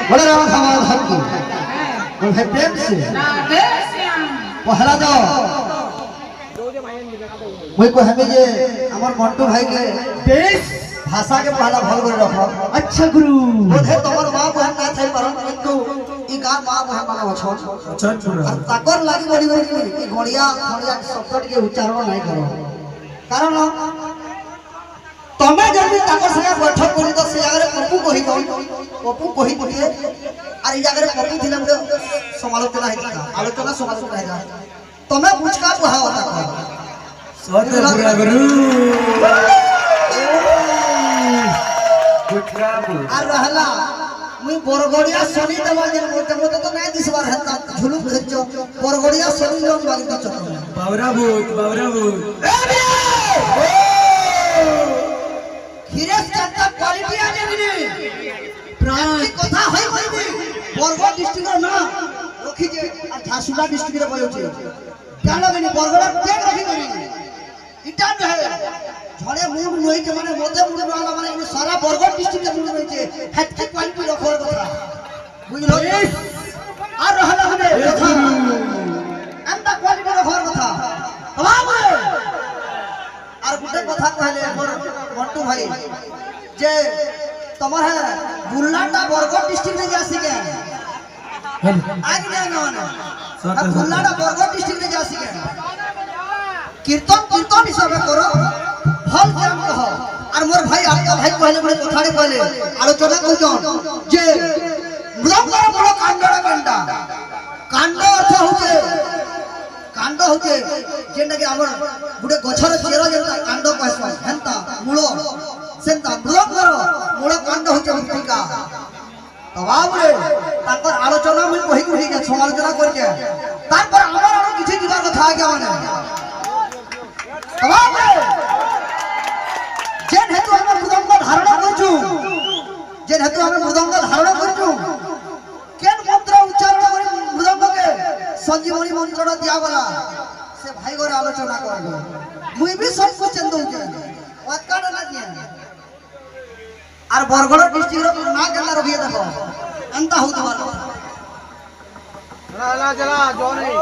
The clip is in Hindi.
बोले राम हमारा धन की और भाई प्रेम से पहला दो मुझे को हमें ये हमार मंटू भाई के देश भाषा के पहला भल कर रखो। अच्छा गुरु बोधे तोमर मां बहन ना थे परम किंतु ई गांव मां बहन माने अछो। अच्छा गुरु ताकर लागी बड़ी बड़ी ई गणिया गणिया शब्द के उच्चारण नहीं करो कारण तमे जल्दी ताकर संगे बैठक करी तो से जगह पप्पू कहि दिए और ई जगह पप्पू थिले मते समालोचना हेता आलोचना समालोचना हेता तमे बुझका बुहाओ ताकर सत्य पूरा गुरु আর रहला मुई बरगड़िया शनि देवा जे मोटे मोटे तो नहीं दिसबार हेता झुलुक भेज बरगड़िया शनि लोग बागी तो बावरा भूत खिरेस चाचा क्वालिटी आ जेबिनी प्राण কথা হই কইবি বরগড় ডিস্ট্রিক্টর না রখি যে আর ঝারসুগুড়া ডিস্ট্রিক্টে বইছে কেন লাগেনি বরগড় টেক রখি করি ইটা নহে झड़े मूड नहीं के माने मोते मूड वाला माने इन सारा बरगढ़ डिस्ट्रिक्ट के मूड नहीं छे हेतके क्वालिटी रखोर कथा बुझलो आ रहला हमें कथा अंता क्वालिटी रखोर कथा तमाम और गुटे कथा कहले मोर मंटू भाई जे तमर है बुल्लाटा बरगढ़ डिस्ट्रिक्ट में जासी के आज ना ना बुल्लाटा बरगढ़ डिस्ट्रिक्ट में जासी के कीर्तन हिसाब करो फल ज्ञान कह और मोर भाई आपका भाई कहले बड़े कथाड़ी कहले आलोचना कइजन जे मृदंगर बड़ कांडड़ा कांड अर्थ होचे जेंटा के हमर गुडे गछर चेरा जेंटा कांड कहस हेंता मूल सेंता मृदंगर मूल कांड होचे भूमिका तबाब रे ताकर आलोचना में कहि कहि के समालोचना करके तार पर हमर और किछि दिबार कथा आ गया माने तबाब रे जेन हेतु हम मृदंग धारण करजु जेन हेतु हम मृदंग धारण करजु केन मंत्र उच्चारण करी मृदंग के संजीवनी मंत्र दिया गला से भाई गोरे आलोचना करबो मुई भी सब कुछ चंदो जे वातकाड लागिया आर बरगड़ डिस्ट्रिक्ट रो ना गल्ला रबिए देखो अंता होत वाला चला जो नहीं